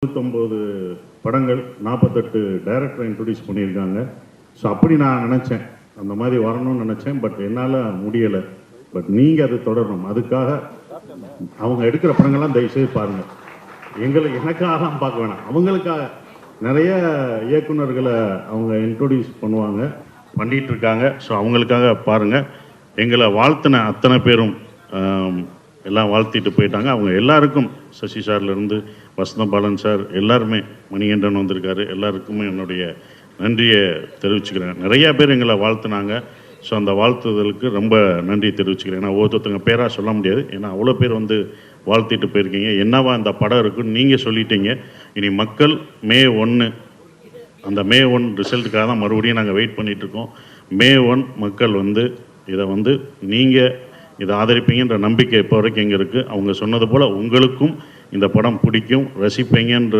29 படங்கள் 48 director introduce பண்ணியிருக்காங்க. So அப்படி நான் நினச்சேன், அந்த மாதிரி வரணும்னு நினச்சேன். பட் என்னால் முடியலை. பட் நீங்கள் அது தொடரணும். அதுக்காக அவங்க எடுக்கிற படங்கள்லாம் தயவுசெய்து பாருங்கள். எனக்காக பார்க்க வேணாம், அவங்களுக்காக நிறைய இயக்குநர்களை அவங்க இன்ட்ரடியூஸ் பண்ணிகிட்டு இருக்காங்க. ஸோ அவங்களுக்காக பாருங்கள். எங்களை வாழ்த்தின அத்தனை பேரும் எல்லாம் வாழ்த்திட்டு போயிட்டாங்க. அவங்க எல்லாருக்கும், சசி சார்லேருந்து வசந்தபாலன் சார், எல்லாருமே, மணிகண்டன் வந்திருக்காரு, எல்லாருக்குமே என்னுடைய நன்றியை தெரிவிச்சுக்கிறேன். நிறையா பேர் எங்களை வாழ்த்துனாங்க. ஸோ அந்த வாழ்த்துதலுக்கு ரொம்ப நன்றி தெரிவிச்சுக்கிறேன். ஏன்னா ஒருத்தவங்க பேராக சொல்ல முடியாது, ஏன்னா அவ்வளோ பேர் வாழ்த்திட்டு போயிருக்கீங்க. என்னவா இந்த படம் இருக்குன்னு நீங்கள் சொல்லிட்டீங்க. இனி மக்கள் மே 1 அந்த மே 1 ரிசல்ட்டுக்காக தான் மறுபடியும் நாங்கள் வெயிட் பண்ணிகிட்ருக்கோம். மே 1 மக்கள் இதை நீங்கள் இதை ஆதரிப்பீங்கன்ற நம்பிக்கை இப்போ வரைக்கும் எங்கே இருக்குது. அவங்க சொன்னது போல் உங்களுக்கும் இந்த படம் பிடிக்கும், ரசிப்பீங்கன்ற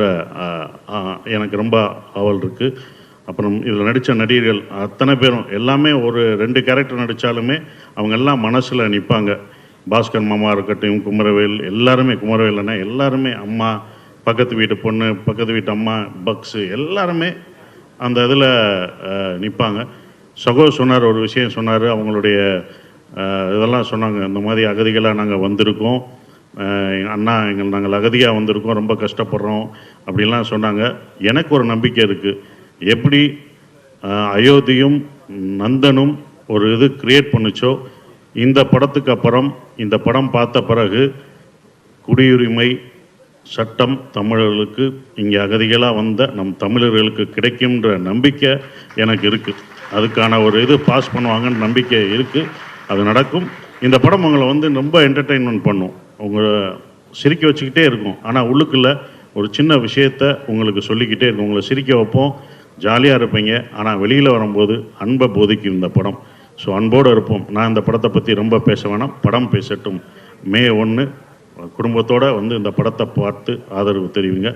எனக்கு ரொம்ப ஆவல் இருக்குது. அப்புறம் இதில் நடித்த நடிகர்கள் அத்தனை பேரும் எல்லாமே ஒரு 2 கேரக்டர் நடித்தாலுமே அவங்க எல்லாம் மனசில் நிற்பாங்க. பாஸ்கர் மாமா இருக்கட்டும், குமரவேல், எல்லாருமே, குமரவேல் அண்ணா, எல்லாருமே, அம்மா, பக்கத்து வீட்டு பொண்ணு, பக்கத்து வீட்டு அம்மா, பக்ஸு, எல்லாருமே அந்த இதில் நிற்பாங்க. சகோ சொன்னார், ஒரு விஷயம் சொன்னார். அவங்களுடைய இதெல்லாம் சொன்னாங்க. இந்த மாதிரி அகதிகளாக நாங்கள் வந்திருக்கோம் அண்ணா, நாங்கள் அகதியாக வந்திருக்கோம், ரொம்ப கஷ்டப்படுறோம் அப்படின்லாம் சொன்னாங்க. எனக்கு ஒரு நம்பிக்கை இருக்குது. எப்படி அயோத்தியும் நந்தனும் ஒரு இது கிரியேட் பண்ணுச்சோ, இந்த படத்துக்கு அப்புறம், இந்த படம் பார்த்த பிறகு குடியுரிமை சட்டம் தமிழர்களுக்கு, இங்கே அகதிகளாக வந்த நம் தமிழர்களுக்கு கிடைக்கும்ன்ற நம்பிக்கை எனக்கு இருக்குது. அதுக்கான ஒரு இது பாஸ் பண்ணுவாங்கன்னு நம்பிக்கை இருக்குது. அது நடக்கும். இந்த படம் உங்களை ரொம்ப என்டர்டெயின்மெண்ட் பண்ணும், உங்களை சிரிக்க வச்சுக்கிட்டே இருக்கும். ஆனால் உள்ளுக்குள்ளே ஒரு சின்ன விஷயத்தை உங்களுக்கு சொல்லிக்கிட்டே இருக்கும். உங்களை சிரிக்க வைப்போம், ஜாலியாக இருப்பீங்க. ஆனால் வெளியில் வரும்போது அன்பை போதிக்கும் இந்த படம். ஸோ அன்போடு இருப்போம். நான் இந்த படத்தை பற்றி ரொம்ப பேச வேணாம், படம் பேசட்டும். மே 1 குடும்பத்தோடு இந்த படத்தை பார்த்து ஆதரவு தெரிவிங்க.